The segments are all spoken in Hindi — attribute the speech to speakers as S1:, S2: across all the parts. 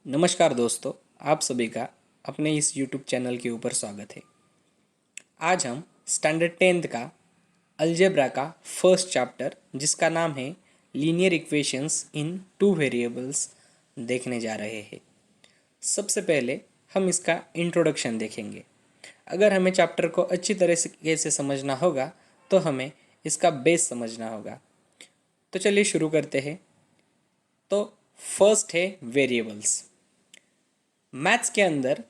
S1: नमस्कार दोस्तों, आप सभी का अपने इस YouTube चैनल के ऊपर स्वागत है। आज हम स्टैंडर्ड 10th का अलजेब्रा का फर्स्ट चैप्टर जिसका नाम है linear equations in two variables देखने जा रहे हैं। सबसे पहले हम इसका इंट्रोडक्शन देखेंगे। अगर हमें चैप्टर को अच्छी तरह से समझना होगा तो हमें इसका बेस समझना होगा। तो चलिए शुरू करते हैं। तो फर्स्ट है वेरिएबल्स। मैथ्स के अंदर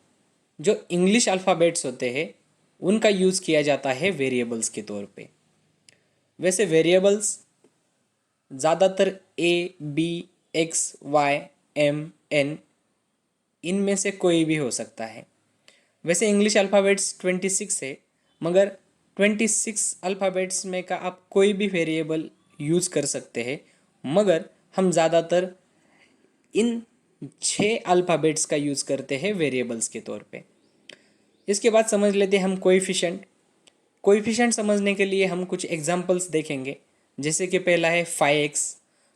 S1: जो इंग्लिश अल्फ़ाबेट्स होते हैं उनका यूज़ किया जाता है वेरिएबल्स के तौर पे। वैसे वेरिएबल्स ज़्यादातर A B X Y M N इनमें से कोई भी हो सकता है। वैसे इंग्लिश अल्फ़ाबेट्स 26 है, मगर 26 अल्फ़ाबेट्स में का आप कोई भी वेरिएबल यूज़ कर सकते हैं, मगर हम ज़्यादातर इन 6 अल्फ़ाबेट्स का यूज़ करते हैं वेरिएबल्स के तौर पे। इसके बाद समझ लेते हैं हम कोएफिशिएंट। कोएफिशिएंट समझने के लिए हम कुछ एग्जांपल्स देखेंगे। जैसे कि पहला है 5x।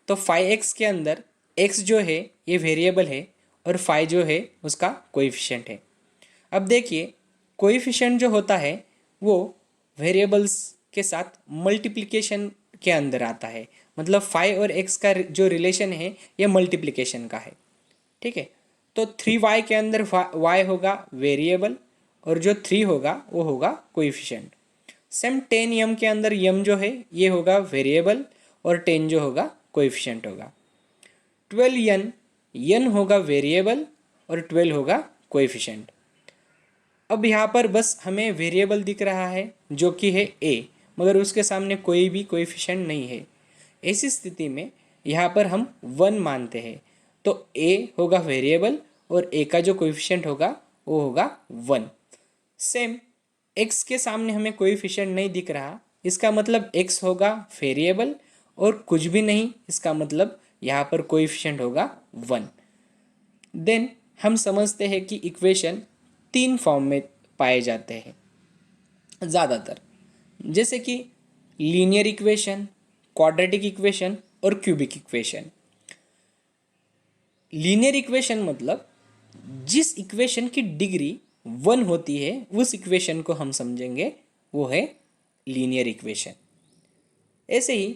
S1: तो 5x के अंदर x जो है ये वेरिएबल है और 5 जो है उसका कोएफिशिएंट है। अब देखिए, कोएफिशिएंट जो होता है वो वेरिएबल्स के साथ मल्टीप्लिकेशन के अंदर आता है। मतलब 5 और x का जो रिलेशन है ये मल्टीप्लिकेशन का है। ठीक है, तो 3y के अंदर y होगा वेरिएबल और जो 3 होगा वो होगा कोएफिशिएंट। सेम 10m के अंदर m जो है ये होगा वेरिएबल और 10 जो होगा कोएफिशिएंट होगा। 12n होगा वेरिएबल और 12 होगा कोएफिशिएंट। अब यहाँ पर बस हमें वेरिएबल दिख रहा है जो कि है a, मगर उसके सामने कोई भी कोएफिशिएंट नहीं है। ऐसी स्थिति में यहाँ पर हम 1 मानते हैं, तो a होगा वेरिएबल और a का जो कोएफिशिएंट होगा वो होगा 1। सेम x के सामने हमें कोएफिशिएंट नहीं दिख रहा, इसका मतलब x होगा वेरिएबल और कुछ भी नहीं, इसका मतलब यहाँ पर कोएफिशिएंट होगा 1। देन हम समझते हैं कि इक्वेशन 3 फॉर्म में पाए जाते हैं ज़्यादातर, जैसे कि लीनियर इक्वेशन, क्वाड्रेटिक इक्वेशन और क्यूबिक इक्वेशन। लीनियर इक्वेशन मतलब जिस इक्वेशन की डिग्री 1 होती है उस इक्वेशन को हम समझेंगे वो है लीनियर इक्वेशन। ऐसे ही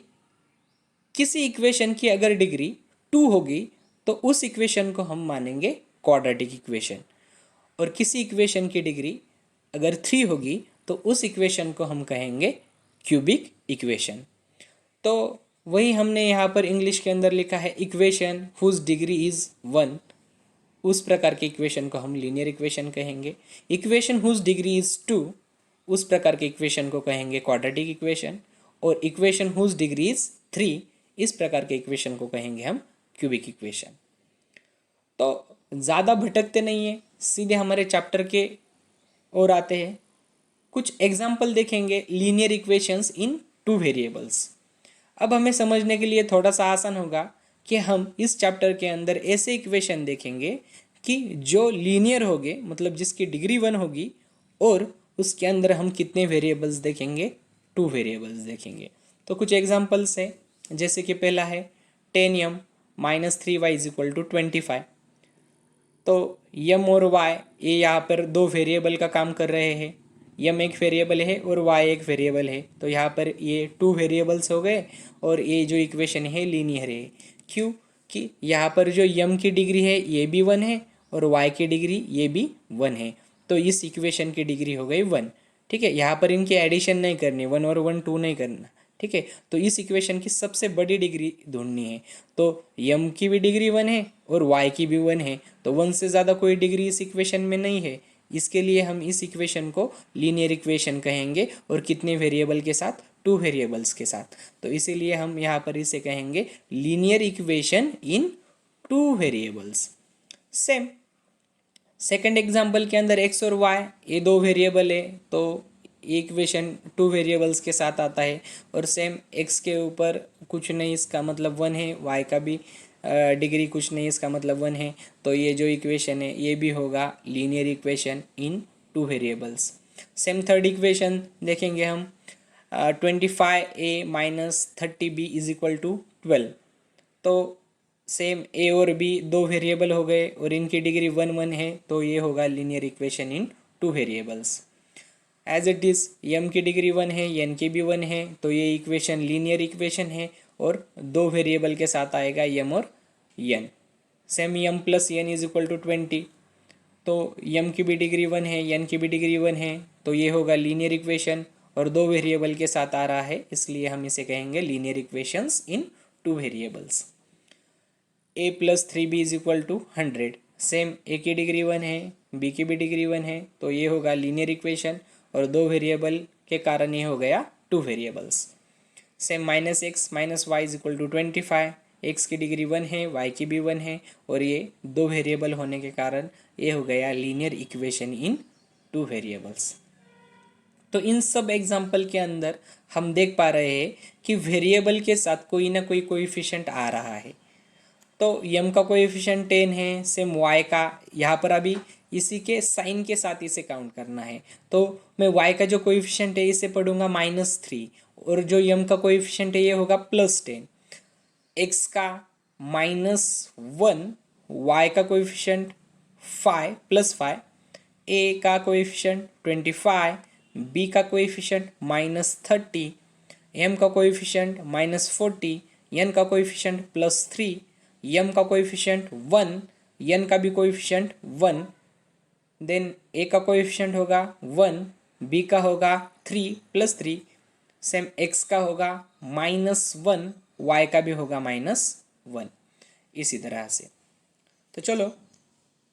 S1: किसी इक्वेशन की अगर डिग्री 2 होगी तो उस इक्वेशन को हम मानेंगे क्वाड्रेटिक इक्वेशन, और किसी इक्वेशन की डिग्री अगर 3 होगी तो उस इक्वेशन को हम कहेंगे क्यूबिक इक्वेशन। तो वही हमने यहाँ पर इंग्लिश के अंदर लिखा है इक्वेशन हुज डिग्री इज़ 1, उस प्रकार के इक्वेशन को हम लीनियर इक्वेशन कहेंगे। इक्वेशन हुज डिग्री इज़ 2, उस प्रकार के इक्वेशन को कहेंगे क्वाड्रेटिक इक्वेशन। और इक्वेशन हुज डिग्री इज़ 3, इस प्रकार के इक्वेशन को कहेंगे हम क्यूबिक इक्वेशन। तो ज़्यादा भटकते नहीं है, सीधे हमारे चैप्टर के ओर आते हैं। कुछ एग्जाम्पल देखेंगे linear equations in two variables. अब हमें समझने के लिए थोड़ा सा आसान होगा कि हम इस चैप्टर के अंदर ऐसे इक्वेशन देखेंगे कि जो लीनियर होंगे, मतलब जिसकी डिग्री 1 होगी, और उसके अंदर हम कितने वेरिएबल्स देखेंगे, 2 वेरिएबल्स देखेंगे। तो कुछ एग्जांपल्स है, जैसे कि पहला है 10m minus 3y is equal to 25। तो m और y ये यहाँ पर 2 वेरिएबल का काम कर रहे हैं। m एक वेरिएबल है और y एक वेरिएबल है, तो यहाँ पर ये 2 वेरिएबल्स हो गए और ये जो इक्वेशन है लीनियर है। क्यों कि यहाँ पर जो m की डिग्री है ये भी 1 है और y की डिग्री ये भी 1 है, तो इस इक्वेशन की डिग्री हो गई 1। ठीक है, यहाँ पर इनकी एडिशन नहीं करनी, 1 और 1 2 नहीं करना। ठीक है, तो इस इक्वेशन की सबसे बड़ी डिग्री ढूंढनी है। तो m की भी डिग्री 1 है और y की भी 1 है, तो 1 से ज़्यादा कोई डिग्री इस इक्वेशन में नहीं है। इसके लिए हम इस इक्वेशन को लीनियर इक्वेशन कहेंगे, और कितने वेरिएबल के साथ, 2 वेरिएबल्स के साथ। तो इसीलिए हम यहाँ पर इसे कहेंगे लीनियर इक्वेशन इन 2 वेरिएबल्स। सेम सेकंड एग्जांपल के अंदर x और y ये 2 वेरिएबल है, तो इक्वेशन 2 वेरिएबल्स के साथ आता है। और सेम x के ऊपर कुछ नहीं, इसका मतलब 1 है, y का भी डिग्री कुछ नहीं, इसका मतलब 1 है, तो ये जो इक्वेशन है ये भी होगा लीनियर इक्वेशन इन 2 वेरिएबल्स। सेम थर्ड इक्वेशन देखेंगे हम 25a minus 30b is equal to 12। तो सेम ए और बी दो वेरिएबल हो गए और इनकी डिग्री 1 1 है, तो ये होगा linear equation in two variables. As it is यम की डिग्री 1 है, एन की भी 1 है, तो ये इक्वेशन लीनियर इक्वेशन है और दो वेरिएबल के साथ आएगा यम और N. Same M plus N is equal to 20, तो यम की भी डिग्री 1 है, एन की भी डिग्री 1 है, तो ये होगा लीनियर इक्वेशन और दो वेरिएबल के साथ आ रहा है, इसलिए हम इसे कहेंगे linear equations in two variables. A plus 3b is equal to 100, same a की डिग्री 1 है, बी की भी डिग्री 1 है, तो ये होगा लीनियर इक्वेशन और दो वेरिएबल के कारण ये हो गया two variables. Same minus X minus Y is equal to 25, X की डिग्री 1 है, वाई की भी 1 है और ये दो वेरिएबल होने के कारण ये हो गया linear equation in two variables. तो इन सब एग्जाम्पल के अंदर हम देख पा रहे हैं कि वेरिएबल के साथ कोई ना कोई कोएफिशिएंट आ रहा है। तो यम का कोएफिशिएंट 10 है, सेम वाई का यहाँ पर अभी इसी के साइन के साथ इसे काउंट करना है, तो मैं वाई का जो कोएफिशिएंट है इसे पढ़ूंगा -3 और जो यम का कोएफिशिएंट है ये होगा +10। एक्स का -1, वाई का कोएफिशिएंट 5 +5, ए का कोएफिशिएंट 25, बी का कोएफिशिएंट -30, एम का कोएफिशिएंट -40, एन का कोएफिशिएंट +3, यम का कोएफिशिएंट 1, एन का भी कोएफिशिएंट 1, देन ए का कोएफिशिएंट होगा 1, बी का होगा 3 +3, सेम एक्स का होगा -1, वाई का भी होगा -1, इसी तरह से। तो चलो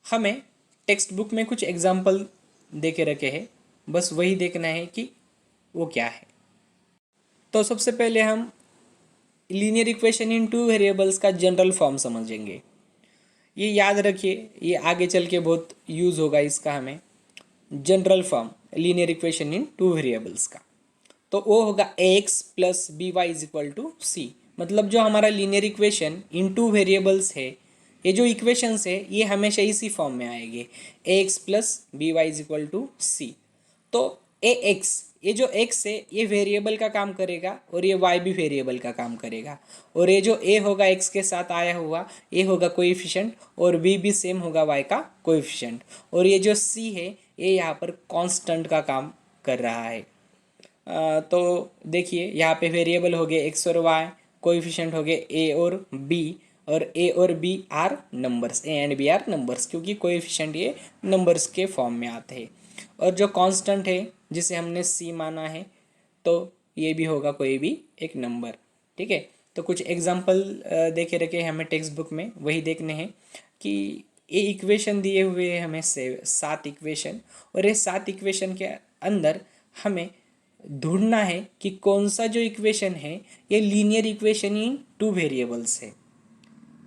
S1: हमें टेक्स्ट बुक में कुछ एग्जाम्पल दे के रखे हैं, बस वही देखना है कि वो क्या है। तो सबसे पहले हम linear equation in two variables का जनरल फॉर्म समझेंगे। ये याद रखिए, ये आगे चल के बहुत यूज़ होगा इसका हमें। General form linear equation in two variables का तो वो होगा x plus b y is equal to c. मतलब जो हमारा linear equation in two variables है, ये जो इक्वेशंस है ये हमेशा इसी फॉर्म में आएंगे, x plus b y is equal to c. तो ए एक्स, ये जो एक्स है ये वेरिएबल का काम करेगा और ये वाई भी वेरिएबल का काम करेगा, और ये जो ए होगा एक्स के साथ आया हुआ ये होगा कोएफिशिएंट और बी भी सेम होगा वाई का कोएफिशिएंट, और ये जो सी है ये यहाँ पर कांस्टेंट का काम कर रहा है। तो देखिए यहाँ पे वेरिएबल हो गए एक्स और वाई, कोएफिशिएंट हो गए ए और बी, और ए और B are numbers, A and B are numbers, क्योंकि कोएफिशिएंट ये नंबर्स के फॉर्म में आते हैं। और जो कांस्टेंट है जिसे हमने सी माना है, तो ये भी होगा कोई भी एक नंबर। ठीक है, तो कुछ एग्जांपल देखे रखे हमें टेक्स्ट बुक में, वही देखने हैं कि ये इक्वेशन दिए हुए हैं हमें 7 इक्वेशन, और ये 7 इक्वेशन के अंदर हमें ढूंढना है कि कौन सा जो इक्वेशन है ये linear equation in two variables है।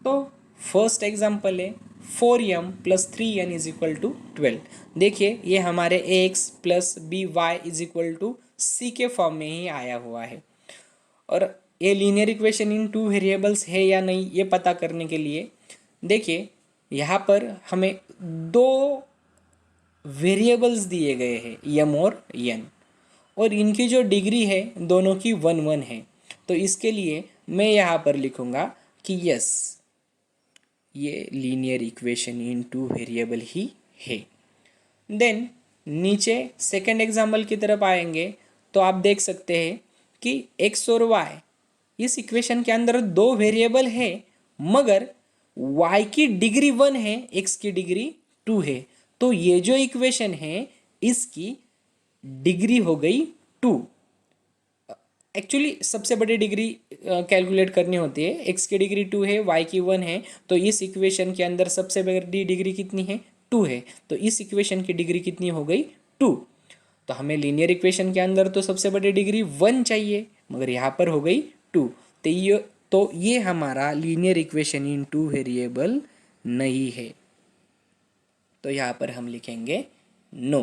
S1: तो फर्स्ट एग्जांपल है 4m plus 3n is equal to 12। देखिए ये हमारे x plus b y is equal to c के फॉर्म में ही आया हुआ है, और ये linear equation in two variables है या नहीं ये पता करने के लिए देखिए यहाँ पर हमें दो वेरिएबल्स दिए गए हैं यम और एन, और इनकी जो डिग्री है दोनों की 1 1 है। तो इसके लिए मैं यहाँ पर लिखूँगा कि यस ये linear equation in two variable ही है। देन नीचे सेकंड एग्जाम्पल की तरफ आएंगे तो आप देख सकते हैं कि एक्स और वाई, इस इक्वेशन के अंदर दो वेरिएबल है, मगर y की डिग्री 1 है, x की डिग्री 2 है, तो ये जो इक्वेशन है इसकी डिग्री हो गई 2। एक्चुअली सबसे बड़ी डिग्री कैलकुलेट करनी होती है, x की डिग्री 2 है, y की 1 है, तो इस इक्वेशन के अंदर सबसे बड़ी डिग्री कितनी है 2 है, तो इस इक्वेशन की डिग्री कितनी हो गई 2। तो हमें लीनियर इक्वेशन के अंदर तो सबसे बड़ी डिग्री 1 चाहिए, मगर यहाँ पर हो गई 2, तो ये हमारा linear equation in two variable नहीं है, तो यहाँ पर हम लिखेंगे नो।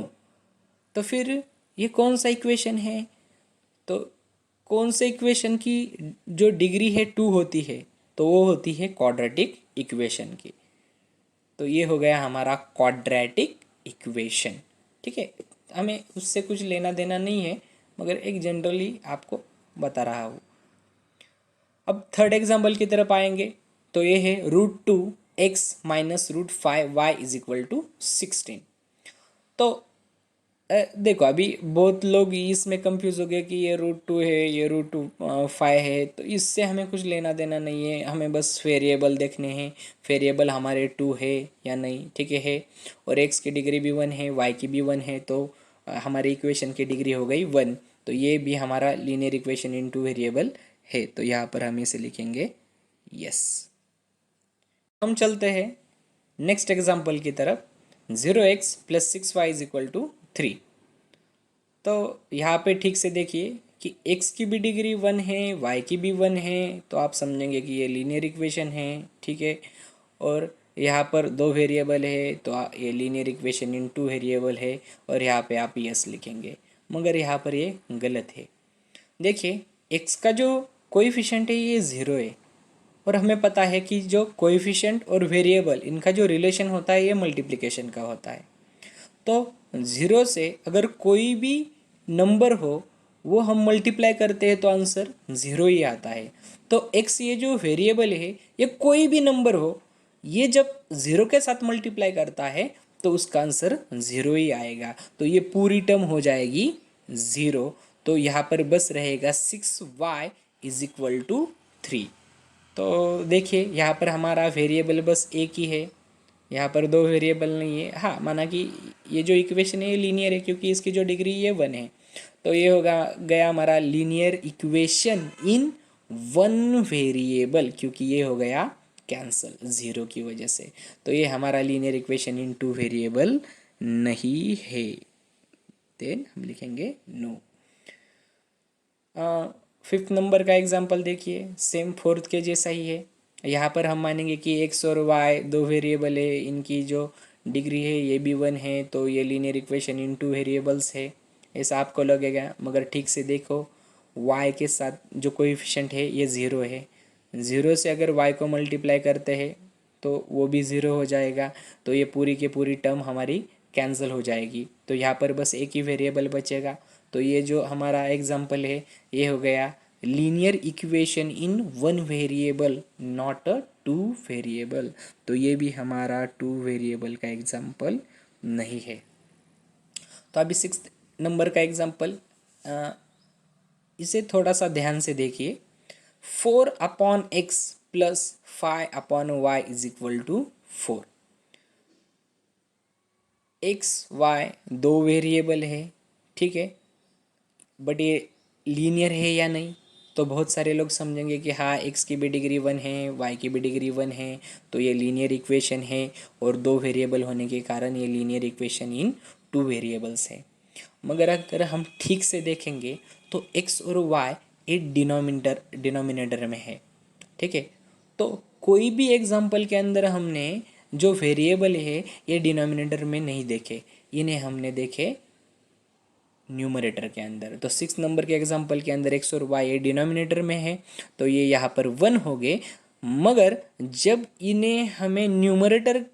S1: तो फिर ये कौन सा इक्वेशन है, तो कौन से इक्वेशन की जो डिग्री है 2 होती है, तो वो होती है क्वाड्रेटिक इक्वेशन की। तो ये हो गया हमारा क्वाड्रेटिक इक्वेशन। ठीक है, हमें उससे कुछ लेना देना नहीं है, मगर एक जनरली आपको बता रहा हूँ। अब थर्ड एग्जाम्पल की तरफ आएंगे तो ये है √2x minus √5y is equal to 16। तो देखो अभी बहुत लोग इसमें कंफ्यूज हो गए कि ये √2 है, ये √5 है, तो इससे हमें कुछ लेना देना नहीं है, हमें बस वेरिएबल देखने हैं, वेरिएबल हमारे 2 है या नहीं, ठीक है। और x की डिग्री भी 1 है, y की भी 1 है, तो हमारी इक्वेशन की डिग्री हो गई 1। तो ये भी हमारा लीनियर इक्वेशन इन 2 वेरिएबल है, तो यहाँ पर हम इसे लिखेंगे यस। हम चलते हैं नेक्स्ट एग्जाम्पल की तरफ। 0x plus 6y is equal to 3। तो यहाँ पे ठीक से देखिए कि x की भी डिग्री 1 है, y की भी 1 है, तो आप समझेंगे कि ये लीनियर इक्वेशन है, ठीक है। और यहाँ पर 2 वेरिएबल है, तो ये लीनियर इक्वेशन इन 2 वेरिएबल है, और यहाँ पे आप यस लिखेंगे। मगर यहाँ पर ये गलत है। देखिए x का जो कोएफिशिएंट है ये 0 है, और हमें पता है कि जो कोएफिशिएंट और वेरिएबल इनका जो रिलेशन होता है ये मल्टीप्लिकेशन का होता है। तो 0 से अगर कोई भी नंबर हो वो हम मल्टीप्लाई करते हैं तो आंसर 0 ही आता है। तो x ये जो वेरिएबल है, ये कोई भी नंबर हो, ये जब 0 के साथ मल्टीप्लाई करता है तो उसका आंसर 0 ही आएगा। तो ये पूरी टर्म हो जाएगी 0। तो यहाँ पर बस रहेगा 6y इज इक्वल टू 3। तो देखिए यहाँ पर हमारा वेरिएबल बस एक ही है, यहाँ पर 2 वेरिएबल नहीं है। हाँ, माना कि ये जो इक्वेशन है ये लीनियर है क्योंकि इसकी जो डिग्री ये 1 है। तो ये होगा गया हमारा लीनियर इक्वेशन इन 1 वेरिएबल, क्योंकि ये हो गया कैंसल 0 की वजह से। तो ये हमारा लीनियर इक्वेशन इन 2 वेरिएबल नहीं है। देन हम लिखेंगे नो। 5th नंबर का एग्जाम्पल देखिए, सेम 4th के जैसा ही है। यहाँ पर हम मानेंगे कि x और y 2 वेरिएबल है, इनकी जो डिग्री है ये भी 1 है, तो ये लीनियर इक्वेशन इन 2 वेरिएबल्स है, ऐसा आपको लगेगा। मगर ठीक से देखो, y के साथ जो कोएफिशिएंट है ये 0 है। 0 से अगर y को मल्टीप्लाई करते हैं तो वो भी 0 हो जाएगा। तो ये पूरी की पूरी टर्म हमारी कैंसिल हो जाएगी। तो यहाँ पर बस एक ही वेरिएबल बचेगा। तो ये जो हमारा एग्जाम्पल है ये हो गया linear equation in 1 variable not a 2 variable. तो ये भी हमारा 2 वेरिएबल का एग्जाम्पल नहीं है। तो अभी 6th नंबर का एग्जाम्पल, इसे थोड़ा सा ध्यान से देखिए। 4/x plus 5/y is equal to 4। X Y 2 variable है, ठीक है, बट ये लीनियर है या नहीं। तो बहुत सारे लोग समझेंगे कि हाँ, एक्स की भी डिग्री 1 है, वाई की भी डिग्री 1 है, तो ये लीनियर इक्वेशन है, और 2 वेरिएबल होने के कारण ये लीनियर इक्वेशन इन 2 वेरिएबल्स है। मगर अगर हम ठीक से देखेंगे तो एक्स और वाई एक डिनोमिनेटर में है, ठीक है। तो कोई भी एग्जाम्पल के अंदर हमने जो वेरिएबल है ये डिनोमिनेटर में नहीं देखे, इन्हें हमने देखे न्यूमरेटर के अंदर। तो 6 नंबर के एग्जाम्पल के अंदर एक्स और वाई ये डिनोमिनेटर में है, तो ये यहाँ पर 1 हो गए। मगर जब इन्हें हमें न्यूमरेटर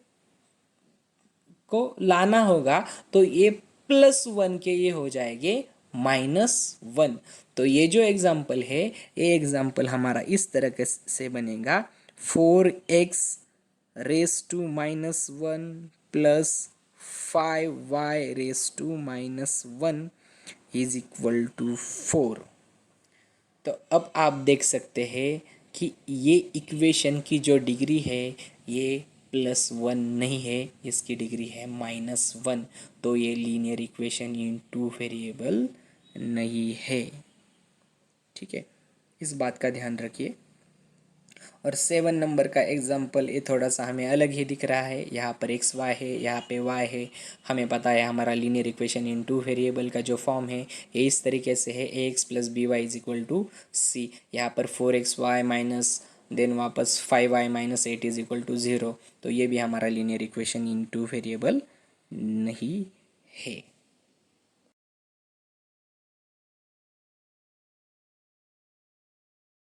S1: को लाना होगा तो ये +1 के ये हो जाएंगे -1। तो ये जो एग्जाम्पल है ये एग्जाम्पल हमारा इस तरह के से बनेगा 4x raise to -1 plus 5y raise to -1 is equal to 4। तो अब आप देख सकते हैं कि ये इक्वेशन की जो डिग्री है ये +1 नहीं है, इसकी डिग्री है -1। तो ये लीनियर इक्वेशन इन 2 वेरिएबल नहीं है, ठीक है। इस बात का ध्यान रखिए। और 7 नंबर का एग्जाम्पल ये थोड़ा सा हमें अलग ही दिख रहा है। यहाँ पर एक्स वाई है, यहाँ पे वाई है। हमें पता है हमारा लीनियर इक्वेशन इन 2 वेरिएबल का जो फॉर्म है ये इस तरीके से है, ax plus b y is equal to c. यहाँ पर 4xy माइनस देन वापस 5y minus 8 is equal to 0। तो ये भी हमारा लीनियर इक्वेशन इन 2 वेरिएबल नहीं है।